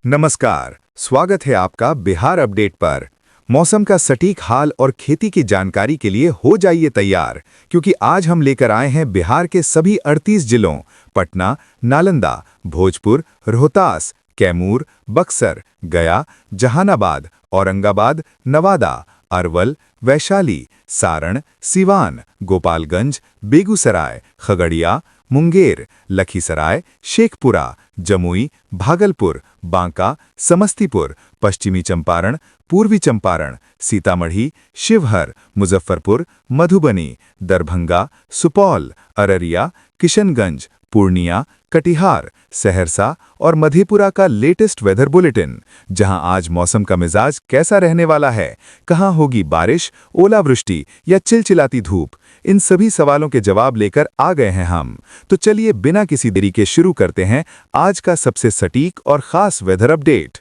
नमस्कार, स्वागत है आपका बिहार अपडेट पर। मौसम का सटीक हाल और खेती की जानकारी के लिए हो जाइए तैयार, क्योंकि आज हम लेकर आए हैं बिहार के सभी 38 जिलों पटना, नालंदा, भोजपुर, रोहतास, कैमूर, बक्सर, गया, जहानाबाद, औरंगाबाद, नवादा, अरवल, वैशाली, सारण, सिवान, गोपालगंज, बेगूसराय, खगड़िया, मुंगेर, लखीसराय, शेखपुरा, जमुई, भागलपुर, बांका, समस्तीपुर, पश्चिमी चंपारण, पूर्वी चंपारण, सीतामढ़ी, शिवहर, मुजफ्फरपुर, मधुबनी, दरभंगा, सुपौल, अररिया, किशनगंज, पूर्णिया, कटिहार, सहरसा और मधेपुरा का लेटेस्ट वेदर बुलेटिन, जहां आज मौसम का मिजाज कैसा रहने वाला है, कहां होगी बारिश, ओलावृष्टि या चिलचिलाती धूप, इन सभी सवालों के जवाब लेकर आ गए हैं हम। तो चलिए बिना किसी देरी के शुरू करते हैं आज का सबसे सटीक और खास वेदर अपडेट।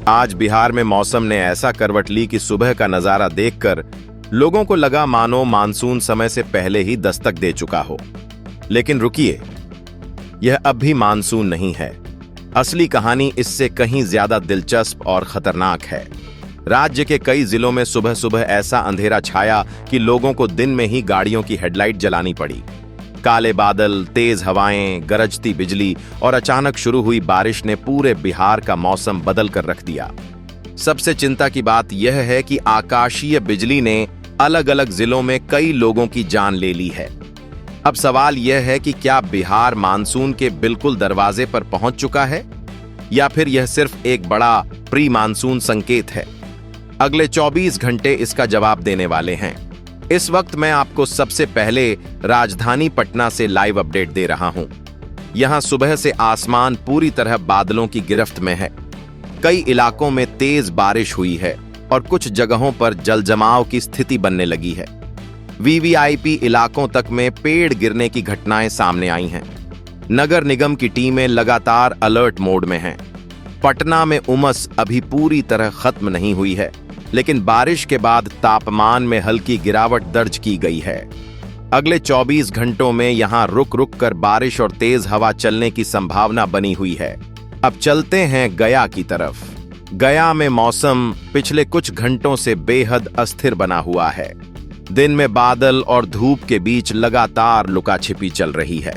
आज बिहार में मौसम ने ऐसा करवट ली कि सुबह का नजारा देखकर लोगों को लगा मानो मानसून समय से पहले ही दस्तक दे चुका हो। लेकिन रुकिए, यह अब भी मानसून नहीं है। असली कहानी इससे कहीं ज्यादा दिलचस्प और खतरनाक है। राज्य के कई जिलों में सुबह सुबह ऐसा अंधेरा छाया कि लोगों को दिन में ही गाड़ियों की हेडलाइट जलानी पड़ी। काले बादल, तेज हवाएं, गरजती बिजली और अचानक शुरू हुई बारिश ने पूरे बिहार का मौसम बदल कर रख दिया। सबसे चिंता की बात यह है कि आकाशीय बिजली ने अलग अलग जिलों में कई लोगों की जान ले ली है। अब सवाल यह है कि क्या बिहार मानसून के बिल्कुल दरवाजे पर पहुंच चुका है या फिर यह सिर्फ एक बड़ा प्री मानसून संकेत है। अगले 24 घंटे इसका जवाब देने वाले हैं। इस वक्त मैं आपको सबसे पहले राजधानी पटना से लाइव अपडेट दे रहा हूं। यहां सुबह से आसमान पूरी तरह बादलों की गिरफ्त में है। कई इलाकों में तेज बारिश हुई है और कुछ जगहों पर जलजमाव की स्थिति बनने लगी है। वीवीआईपी इलाकों तक में पेड़ गिरने की घटनाएं सामने आई हैं। नगर निगम की टीमें लगातार अलर्ट मोड में हैं। पटना में उमस अभी पूरी तरह खत्म नहीं हुई है, लेकिन बारिश के बाद तापमान में हल्की गिरावट दर्ज की गई है। अगले 24 घंटों में यहां रुक रुक कर बारिश और तेज हवा चलने की संभावना बनी हुई है। अब चलते हैं गया की तरफ। गया में मौसम पिछले कुछ घंटों से बेहद अस्थिर बना हुआ है। दिन में बादल और धूप के बीच लगातार लुकाछिपी चल रही है,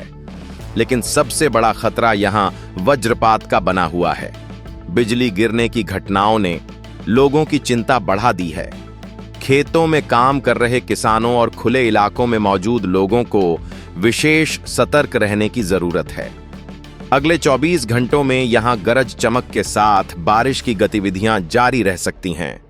लेकिन सबसे बड़ा खतरा यहां वज्रपात का बना हुआ है। बिजली गिरने की घटनाओं ने लोगों की चिंता बढ़ा दी है। खेतों में काम कर रहे किसानों और खुले इलाकों में मौजूद लोगों को विशेष सतर्क रहने की जरूरत है। अगले 24 घंटों में यहां गरज चमक के साथ बारिश की गतिविधियां जारी रह सकती हैं।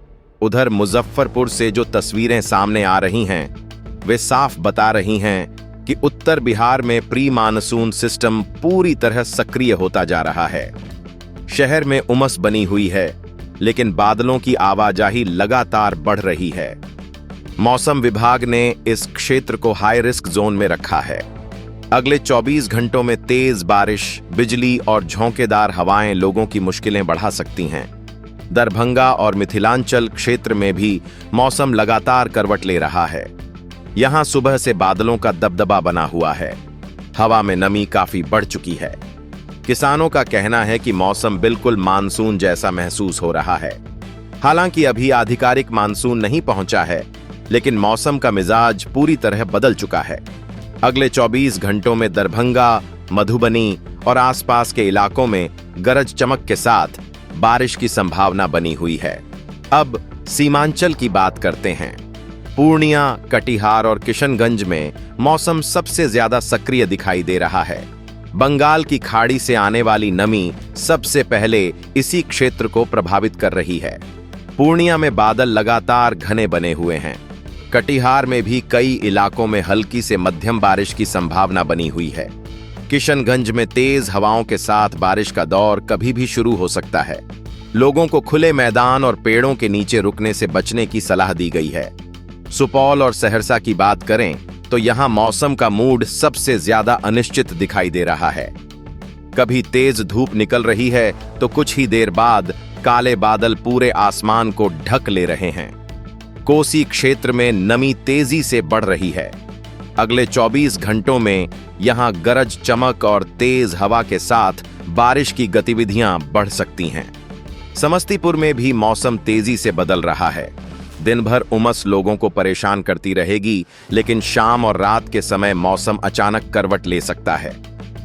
उधर मुजफ्फरपुर से जो तस्वीरें सामने आ रही हैं, वे साफ बता रही हैं कि उत्तर बिहार में प्री मानसून सिस्टम पूरी तरह सक्रिय होता जा रहा है। शहर में उमस बनी हुई है, लेकिन बादलों की आवाजाही लगातार बढ़ रही है। मौसम विभाग ने इस क्षेत्र को हाई रिस्क जोन में रखा है। अगले 24 घंटों में तेज बारिश, बिजली और झोंकेदार हवाएं लोगों की मुश्किलें बढ़ा सकती हैं। दरभंगा और मिथिलांचल क्षेत्र में भी मौसम लगातार करवट ले रहा है। यहां सुबह से बादलों का दबदबा बना हुआ है। हवा में नमी काफी बढ़ चुकी है। किसानों का कहना है कि मौसम बिल्कुल मानसून जैसा महसूस हो रहा है। हालांकि अभी आधिकारिक मानसून नहीं पहुंचा है, लेकिन मौसम का मिजाज पूरी तरह बदल चुका है। अगले 24 घंटों में दरभंगा, मधुबनी और आसपास के इलाकों में गरज चमक के साथ बारिश की संभावना बनी हुई है। अब सीमांचल की बात करते हैं। पूर्णिया, कटिहार और किशनगंज में मौसम सबसे ज्यादा सक्रिय दिखाई दे रहा है। बंगाल की खाड़ी से आने वाली नमी सबसे पहले इसी क्षेत्र को प्रभावित कर रही है। पूर्णिया में बादल लगातार घने बने हुए हैं। कटिहार में भी कई इलाकों में हल्की से मध्यम बारिश की संभावना बनी हुई है। किशनगंज में तेज हवाओं के साथ बारिश का दौर कभी भी शुरू हो सकता है। लोगों को खुले मैदान और पेड़ों के नीचे रुकने से बचने की सलाह दी गई है। सुपौल और सहरसा की बात करें तो यहां मौसम का मूड सबसे ज्यादा अनिश्चित दिखाई दे रहा है। कभी तेज धूप निकल रही है तो कुछ ही देर बाद काले बादल पूरे आसमान को ढक ले रहे हैं। कोसी क्षेत्र में नमी तेजी से बढ़ रही है। अगले 24 घंटों में यहां गरज चमक और तेज हवा के साथ बारिश की गतिविधियां बढ़ सकती हैं। समस्तीपुर में भी मौसम तेजी से बदल रहा है। दिन भर उमस लोगों को परेशान करती रहेगी, लेकिन शाम और रात के समय मौसम अचानक करवट ले सकता है।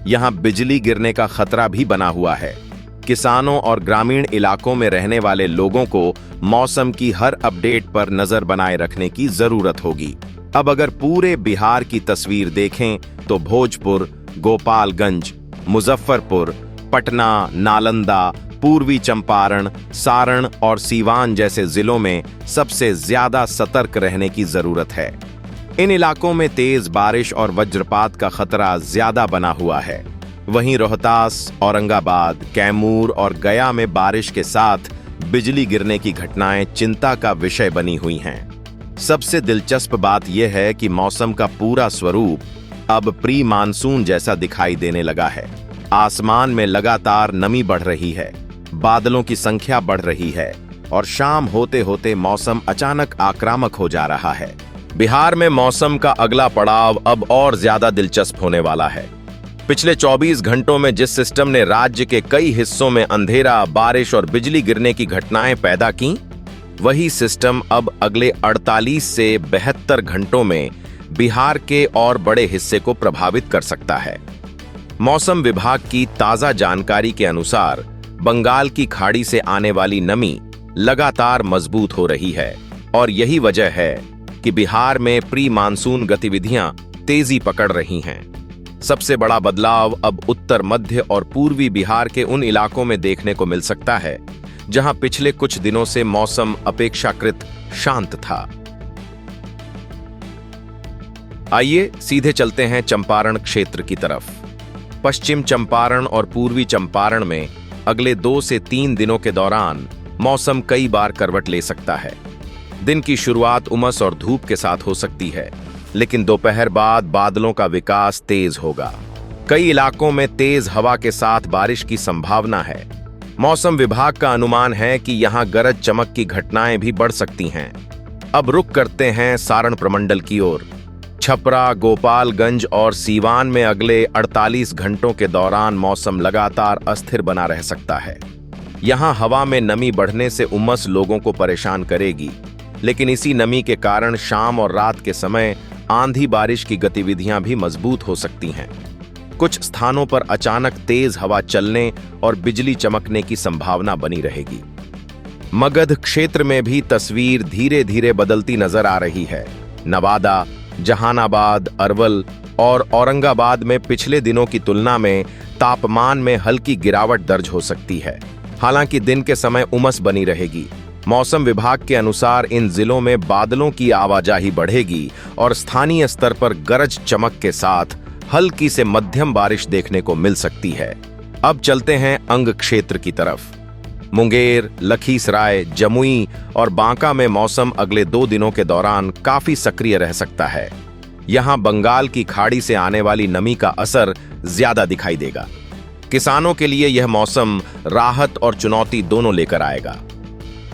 यहां बिजली गिरने का खतरा भी बना हुआ है। किसानों और ग्रामीण इलाकों में रहने वाले लोगों को मौसम की हर अपडेट पर नजर बनाए रखने की जरूरत होगी। अब अगर पूरे बिहार की तस्वीर देखें तो भोजपुर, गोपालगंज, मुजफ्फरपुर, पटना, नालंदा, पूर्वी चंपारण, सारण और सीवान जैसे जिलों में सबसे ज्यादा सतर्क रहने की जरूरत है। इन इलाकों में तेज बारिश और वज्रपात का खतरा ज्यादा बना हुआ है। वहीं रोहतास, औरंगाबाद, कैमूर और गया में बारिश के साथ बिजली गिरने की घटनाएं चिंता का विषय बनी हुई हैं। सबसे दिलचस्प बात यह है कि मौसम का पूरा स्वरूप अब प्री मानसून जैसा दिखाई देने लगा है। आसमान में लगातार नमी बढ़ रही है, बादलों की संख्या बढ़ रही है और शाम होते होते मौसम अचानक आक्रामक हो जा रहा है। बिहार में मौसम का अगला पड़ाव अब और ज्यादा दिलचस्प होने वाला है। पिछले 24 घंटों में जिस सिस्टम ने राज्य के कई हिस्सों में अंधेरा, बारिश और बिजली गिरने की घटनाएं पैदा की, वही सिस्टम अब अगले 48 से 72 घंटों में बिहार के और बड़े हिस्से को प्रभावित कर सकता है। मौसम विभाग की ताजा जानकारी के अनुसार बंगाल की खाड़ी से आने वाली नमी लगातार मजबूत हो रही है और यही वजह है कि बिहार में प्री मानसून गतिविधियां तेजी पकड़ रही हैं। सबसे बड़ा बदलाव अब उत्तर मध्य और पूर्वी बिहार के उन इलाकों में देखने को मिल सकता है जहां पिछले कुछ दिनों से मौसम अपेक्षाकृत शांत था। आइए सीधे चलते हैं चंपारण क्षेत्र की तरफ। पश्चिम चंपारण और पूर्वी चंपारण में अगले 2 से 3 दिनों के दौरान मौसम कई बार करवट ले सकता है। दिन की शुरुआत उमस और धूप के साथ हो सकती है, लेकिन दोपहर बाद बादलों का विकास तेज होगा। कई इलाकों में तेज हवा के साथ बारिश की संभावना है। मौसम विभाग का अनुमान है कि यहां गरज चमक की घटनाएं भी बढ़ सकती हैं। अब रुक करते हैं सारण प्रमंडल की ओर। छपरा, गोपालगंज और सीवान में अगले 48 घंटों के दौरान मौसम लगातार अस्थिर बना रह सकता है। यहां हवा में नमी बढ़ने से उमस लोगों को परेशान करेगी, लेकिन इसी नमी के कारण शाम और रात के समय आंधी बारिश की गतिविधियां भी मजबूत हो सकती हैं। कुछ स्थानों पर अचानक तेज हवा चलने और बिजली चमकने की संभावना बनी रहेगी। मगध क्षेत्र में भी तस्वीर धीरे धीरे बदलती नजर आ रही है। नवादा, जहानाबाद, अरवल और औरंगाबाद में पिछले दिनों की तुलना में तापमान में हल्की गिरावट दर्ज हो सकती है। हालांकि दिन के समय उमस बनी रहेगी। मौसम विभाग के अनुसार इन जिलों में बादलों की आवाजाही बढ़ेगी और स्थानीय स्तर पर गरज चमक के साथ हल्की से मध्यम बारिश देखने को मिल सकती है। अब चलते हैं अंग क्षेत्र की तरफ। मुंगेर, लखीसराय, जमुई और बांका में मौसम अगले 2 दिनों के दौरान काफी सक्रिय रह सकता है। यहां बंगाल की खाड़ी से आने वाली नमी का असर ज्यादा दिखाई देगा। किसानों के लिए यह मौसम राहत और चुनौती दोनों लेकर आएगा।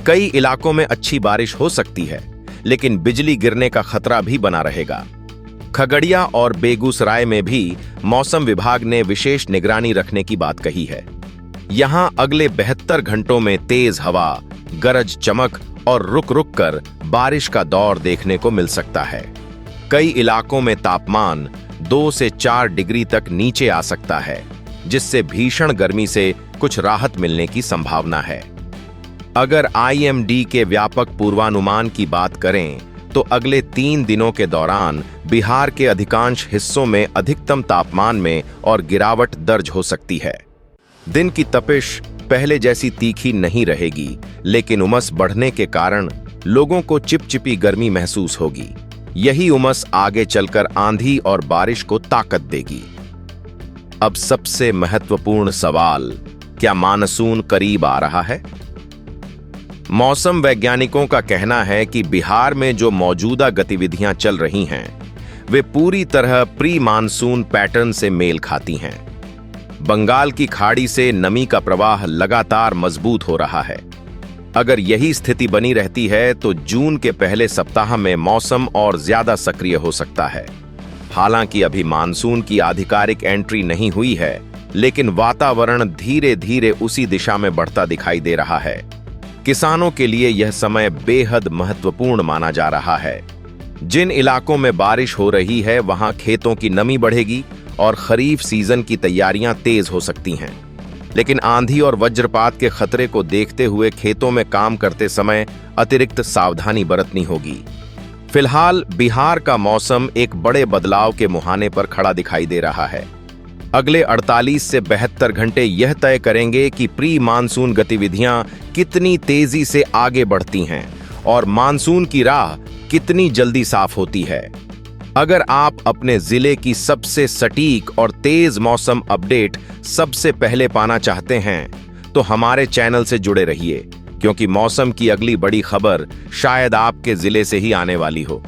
कई इलाकों में अच्छी बारिश हो सकती है, लेकिन बिजली गिरने का खतरा भी बना रहेगा। खगड़िया और बेगूसराय में भी मौसम विभाग ने विशेष निगरानी रखने की बात कही है। यहां अगले 72 घंटों में तेज हवा, गरज चमक और रुक रुक कर बारिश का दौर देखने को मिल सकता है। कई इलाकों में तापमान 2 से 4 डिग्री तक नीचे आ सकता है, जिससे भीषण गर्मी से कुछ राहत मिलने की संभावना है। अगर IMD के व्यापक पूर्वानुमान की बात करें तो अगले 3 दिनों के दौरान बिहार के अधिकांश हिस्सों में अधिकतम तापमान में और गिरावट दर्ज हो सकती है। दिन की तपिश पहले जैसी तीखी नहीं रहेगी, लेकिन उमस बढ़ने के कारण लोगों को चिपचिपी गर्मी महसूस होगी। यही उमस आगे चलकर आंधी और बारिश को ताकत देगी। अब सबसे महत्वपूर्ण सवाल, क्या मानसून करीब आ रहा है? मौसम वैज्ञानिकों का कहना है कि बिहार में जो मौजूदा गतिविधियां चल रही हैं, वे पूरी तरह प्री मानसून पैटर्न से मेल खाती हैं। बंगाल की खाड़ी से नमी का प्रवाह लगातार मजबूत हो रहा है। अगर यही स्थिति बनी रहती है तो जून के पहले सप्ताह में मौसम और ज्यादा सक्रिय हो सकता है। हालांकि अभी मानसून की आधिकारिक एंट्री नहीं हुई है, लेकिन वातावरण धीरे धीरे उसी दिशा में बढ़ता दिखाई दे रहा है। किसानों के लिए यह समय बेहद महत्वपूर्ण माना जा रहा है। जिन इलाकों में बारिश हो रही है वहां खेतों की नमी बढ़ेगी और खरीफ सीजन की तैयारियां तेज हो सकती हैं। लेकिन आंधी और वज्रपात के खतरे को देखते हुए खेतों में काम करते समय अतिरिक्त सावधानी बरतनी होगी। फिलहाल बिहार का मौसम एक बड़े बदलाव के मुहाने पर खड़ा दिखाई दे रहा है। अगले 48 से 72 घंटे यह तय करेंगे कि प्री मानसून गतिविधियां कितनी तेजी से आगे बढ़ती हैं और मानसून की राह कितनी जल्दी साफ होती है। अगर आप अपने जिले की सबसे सटीक और तेज मौसम अपडेट सबसे पहले पाना चाहते हैं तो हमारे चैनल से जुड़े रहिए, क्योंकि मौसम की अगली बड़ी खबर शायद आपके जिले से ही आने वाली हो।